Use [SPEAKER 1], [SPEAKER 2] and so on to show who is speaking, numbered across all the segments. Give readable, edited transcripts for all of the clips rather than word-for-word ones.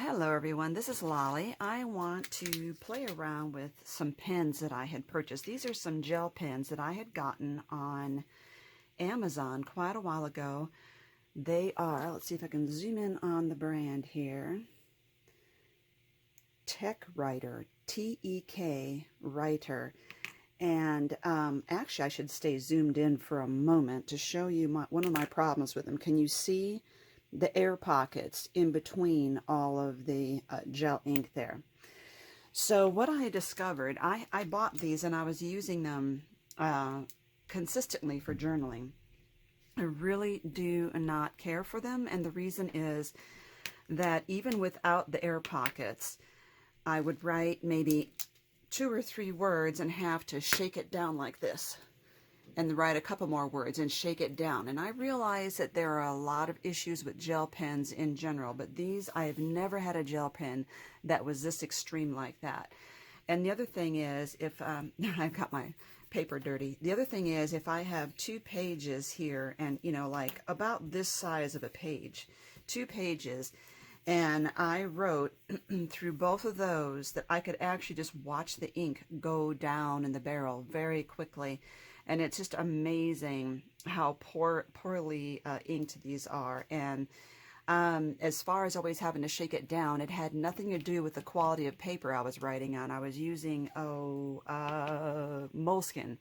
[SPEAKER 1] Hello everyone, this is Lolly. I want to play around with some pens that I had purchased. These are some gel pens that I had gotten on Amazon quite a while ago. They are, let's see if I can zoom in on the brand here, Tech Writer, T-E-K Writer. And actually I should stay zoomed in for a moment to show you one of my problems with them. Can you see the air pockets in between all of the gel ink there? So what I discovered, I bought these and I was using them consistently for journaling. I really do not care for them, and the reason is that even without the air pockets, I would write maybe 2 or 3 words and have to shake it down like this and write a couple more words and shake it down. And I realize that there are a lot of issues with gel pens in general, but these, I have never had a gel pen that was this extreme like that. And the other thing is, if I've got my paper dirty, the other thing is if I have 2 pages here and, you know, like about this size of a page, 2 pages, and I wrote through both of those, that I could actually just watch the ink go down in the barrel very quickly. And it's just amazing how poorly inked these are. And as far as always having to shake it down, it had nothing to do with the quality of paper I was writing on. I was using moleskin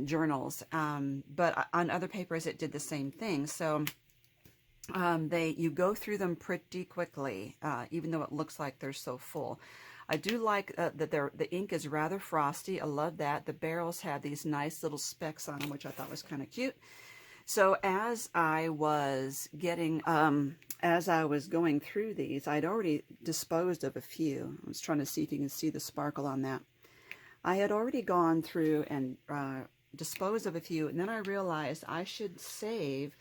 [SPEAKER 1] journals, but on other papers it did the same thing. So you go through them pretty quickly, even though it looks like they're so full. I do like that the ink is rather frosty. I love that. The barrels have these nice little specks on them, which I thought was kind of cute. So as I was getting, as I was going through these, I'd already disposed of a few. I was trying to see if you can see the sparkle on that. I had already gone through and disposed of a few, and then I realized I should save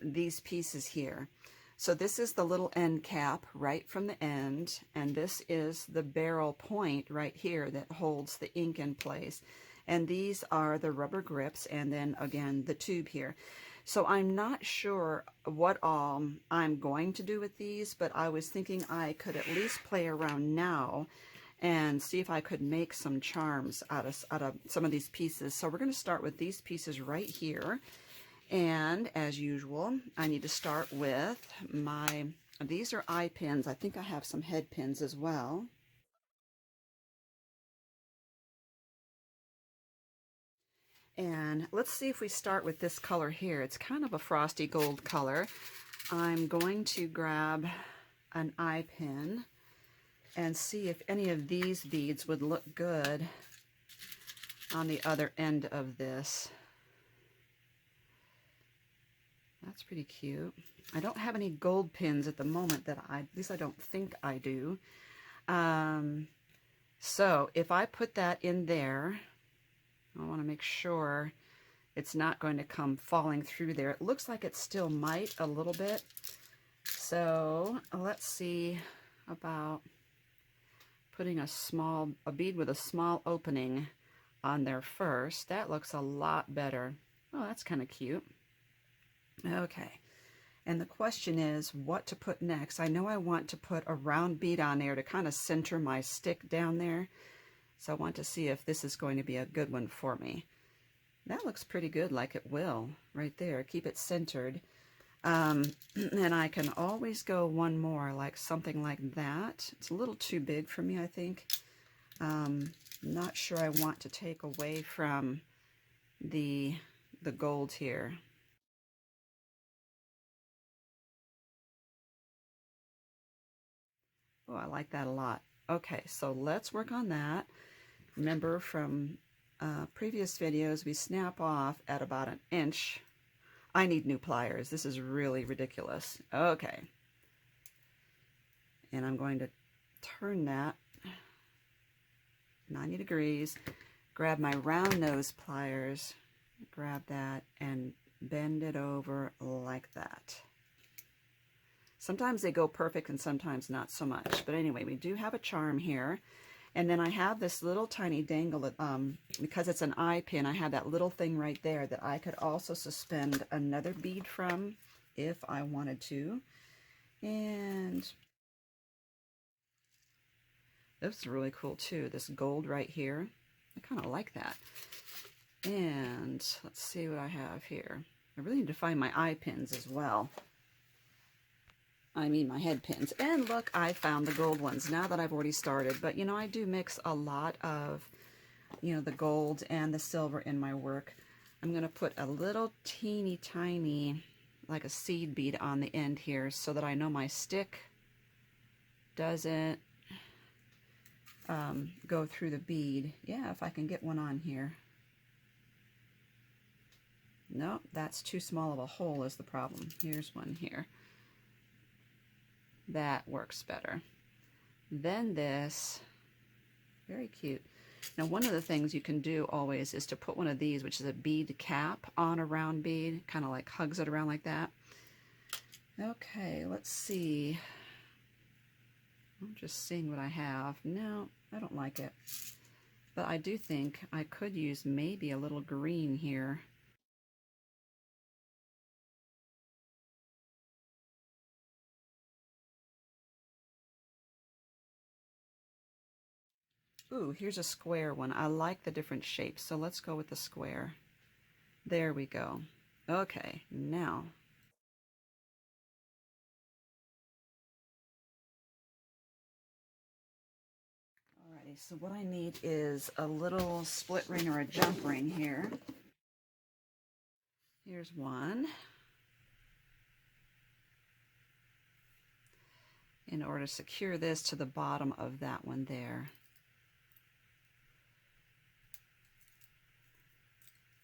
[SPEAKER 1] these pieces here. So this is the little end cap right from the end, and this is the barrel point right here that holds the ink in place. And these are the rubber grips, and then again the tube here. So I'm not sure what all I'm going to do with these, but I was thinking I could at least play around now and see if I could make some charms out of some of these pieces. So we're going to start with these pieces right here. And as usual, I need to start with these are eye pins. I think I have some head pins as well. And let's see if we start with this color here. It's kind of a frosty gold color. I'm going to grab an eye pin and see if any of these beads would look good on the other end of this. That's pretty cute. I don't have any gold pins at the moment that at least I don't think I do. So if I put that in there, I want to make sure it's not going to come falling through there. It looks like it still might a little bit. So let's see about putting a bead with a small opening on there first. That looks a lot better. Oh, that's kind of cute. Okay, and the question is what to put next. I know I want to put a round bead on there to kind of center my stick down there. So I want to see if this is going to be a good one for me. That looks pretty good, like it will, right there. Keep it centered. And I can always go one more, like something like that. It's a little too big for me, I think. Not sure I want to take away from the gold here. Oh, I like that a lot. Okay, so let's work on that. Remember from previous videos, we snap off at about 1 inch. I need new pliers. This is really ridiculous. Okay. And I'm going to turn that 90 degrees, grab my round nose pliers, grab that, and bend it over like that. Sometimes they go perfect and sometimes not so much. But anyway, we do have a charm here. And then I have this little tiny dangle, because it's an eye pin, I have that little thing right there that I could also suspend another bead from if I wanted to. And this is really cool too, this gold right here. I kind of like that. And let's see what I have here. I really need to find my eye pins as well. I mean my head pins. And look, I found the gold ones now that I've already started. But you know, I do mix a lot of, you know, the gold and the silver in my work. I'm going to put a little teeny tiny, like a seed bead on the end here so that I know my stick doesn't go through the bead. Yeah, if I can get one on here. Nope, that's too small of a hole is the problem. Here's one here. That works better. Then this, very cute. Now one of the things you can do always is to put one of these, which is a bead cap, on a round bead, kind of like hugs it around like that. Okay, let's see. I'm just seeing what I have. No, I don't like it. But I do think I could use maybe a little green here. Ooh, here's a square one. I like the different shapes, so let's go with the square. There we go. Okay, now. Alrighty, so what I need is a little split ring or a jump ring here. Here's one. In order to secure this to the bottom of that one there.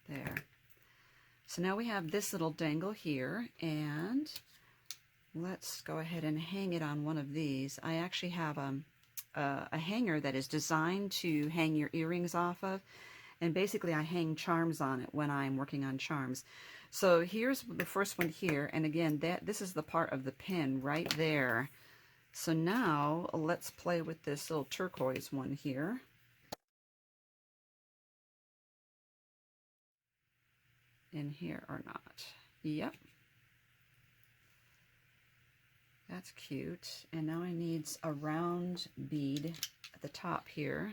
[SPEAKER 1] There. So now we have this little dangle here, and let's go ahead and hang it on one of these. I actually have a hanger that is designed to hang your earrings off of, and basically I hang charms on it when I'm working on charms. So here's the first one here, and again, this is the part of the pin right there. So now let's play with this little turquoise one here. In here or not. Yep. That's cute. And now I need a round bead at the top here.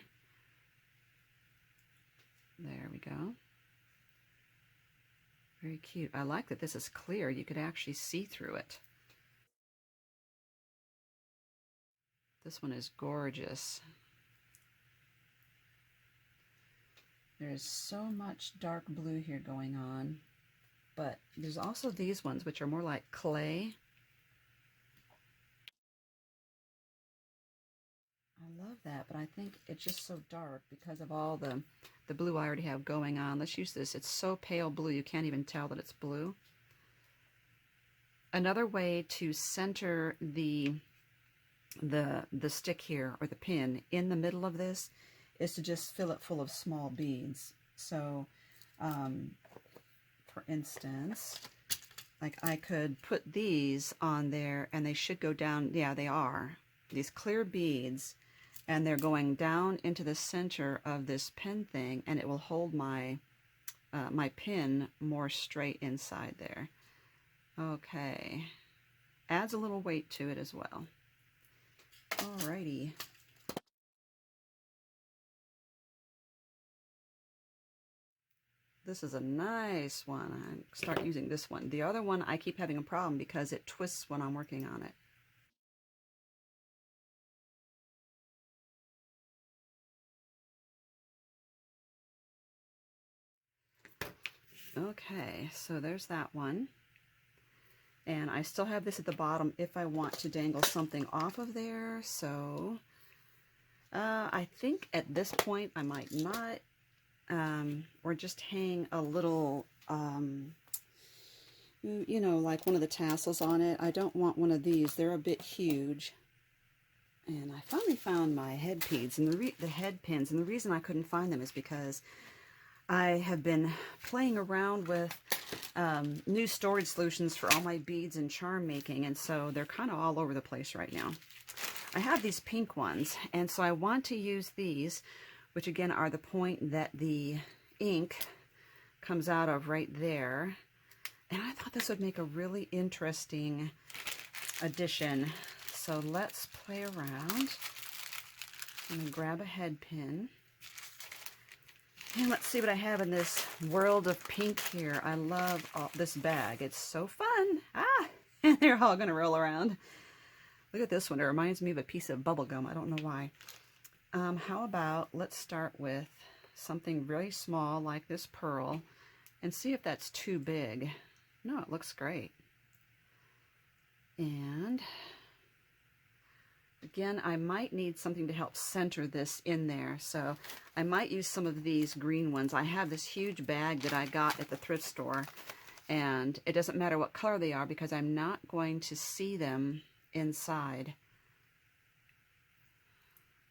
[SPEAKER 1] There we go. Very cute. I like that this is clear. You could actually see through it. This one is gorgeous. There's so much dark blue here going on, but there's also these ones which are more like clay. I love that, but I think it's just so dark because of all the blue I already have going on. Let's use this. It's so pale blue you can't even tell that it's blue. Another way to center the stick here, or the pin, in the middle of this is to just fill it full of small beads. So, for instance, like I could put these on there and they should go down. Yeah, they are. These clear beads, and they're going down into the center of this pin thing, and it will hold my my pin more straight inside there. Okay. Adds a little weight to it as well. Alrighty. This is a nice one. I start using this one. The other one, I keep having a problem because it twists when I'm working on it. Okay, so there's that one. And I still have this at the bottom if I want to dangle something off of there. So I think at this point I might not, or just hang a little, you know, like one of the tassels on it. I don't want one of these. They're a bit huge. And I finally found my head pins, and the head pins, and the reason I couldn't find them is because I have been playing around with new storage solutions for all my beads and charm making, and so they're kind of all over the place right now. I have these pink ones, and so I want to use these, which again are the point that the ink comes out of right there. And I thought this would make a really interesting addition. So let's play around. I'm going to grab a head pin. And let's see what I have in this world of pink here. I love this bag. It's so fun. Ah! And they're all going to roll around. Look at this one. It reminds me of a piece of bubble gum. I don't know why. How about let's start with something really small like this pearl and see if that's too big. No, it looks great. And again, I might need something to help center this in there. So I might use some of these green ones. I have this huge bag that I got at the thrift store, and it doesn't matter what color they are because I'm not going to see them inside.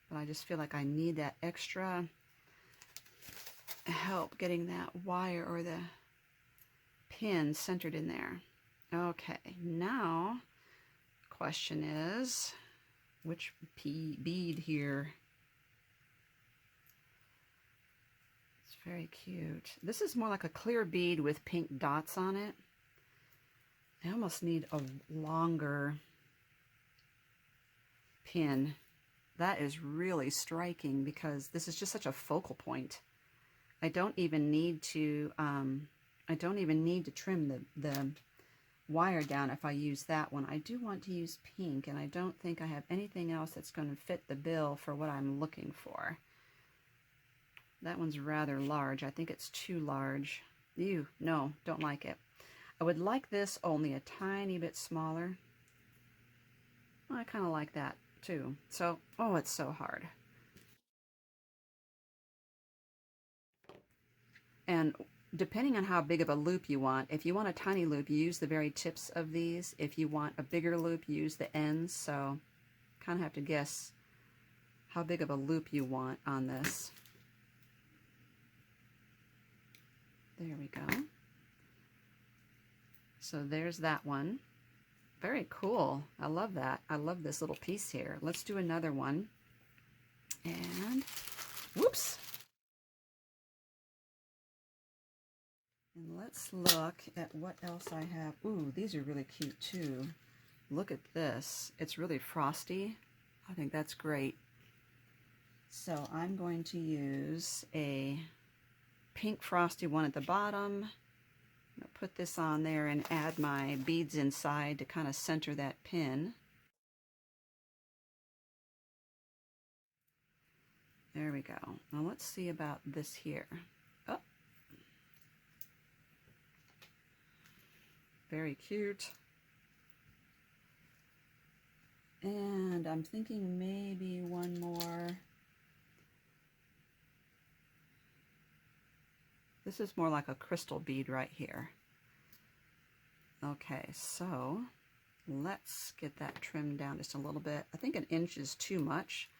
[SPEAKER 1] But I just feel like I need that extra help getting that wire or the pin centered in there. Okay, now question is, which bead here? It's very cute. This is more like a clear bead with pink dots on it. I almost need a longer pin. That is really striking because this is just such a focal point. I don't even need to trim the wire down if I use that one. I do want to use pink, and I don't think I have anything else that's going to fit the bill for what I'm looking for. That one's rather large. I think it's too large. Ew, no, don't like it. I would like this only a tiny bit smaller. Well, I kind of like that too. So, oh, it's so hard. And depending on how big of a loop you want, if you want a tiny loop, you use the very tips of these. If you want a bigger loop, you use the ends. So kind of have to guess how big of a loop you want on this. There we go. So there's that one. Very cool. I love that. I love this little piece here. Let's do another one. And whoops. And let's look at what else I have. Ooh, these are really cute too. Look at this. It's really frosty. I think that's great. So I'm going to use a pink frosty one at the bottom. I'm going to put this on there and add my beads inside to kind of center that pin. There we go. Now let's see about this here. Oh. Very cute. And I'm thinking maybe one more. This is more like a crystal bead right here. Okay, so let's get that trimmed down just a little bit. I think an inch is too much.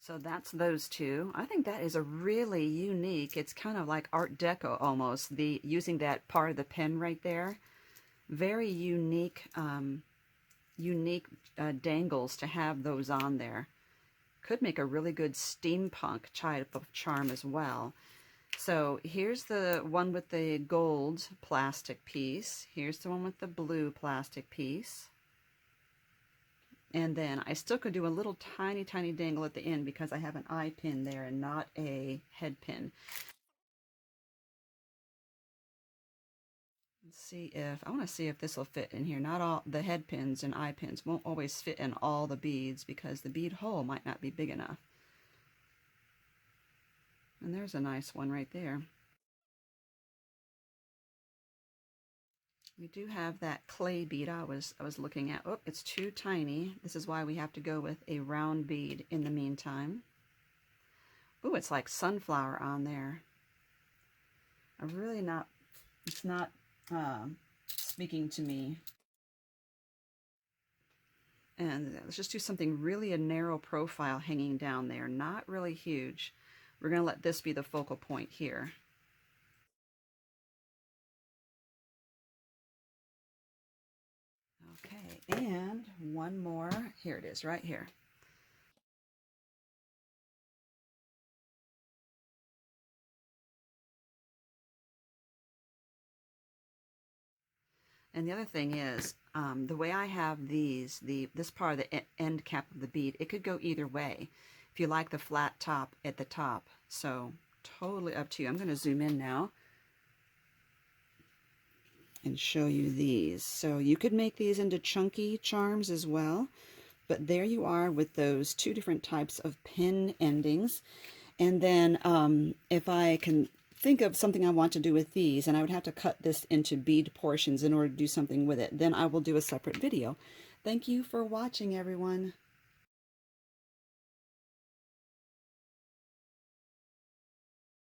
[SPEAKER 1] So that's those two. I think that is a really unique, it's kind of like Art Deco almost, using that part of the pen right there. Very unique, dangles to have those on there. Could make a really good steampunk type of charm as well. So here's the one with the gold plastic piece. Here's the one with the blue plastic piece. And then I still could do a little tiny dangle at the end because I have an eye pin there and not a head pin. Let's see if, I want to see if this will fit in here. Not all the head pins and eye pins won't always fit in all the beads because the bead hole might not be big enough. And there's a nice one right there. We do have that clay bead I was looking at. Oh, it's too tiny. This is why we have to go with a round bead in the meantime. Oh, it's like sunflower on there. I'm really not, it's not speaking to me. And let's just do something really a narrow profile hanging down there, not really huge. We're going to let this be the focal point here. Okay, and one more. Here it is, right here. And the other thing is, the way I have these, this part of the end cap of the bead, it could go either way. If you like the flat top at the top. So totally up to you. I'm going to zoom in now and show you these. So you could make these into chunky charms as well. But there you are with those two different types of pin endings. And then if I can think of something I want to do with these, and I would have to cut this into bead portions in order to do something with it, then I will do a separate video. Thank you for watching, everyone.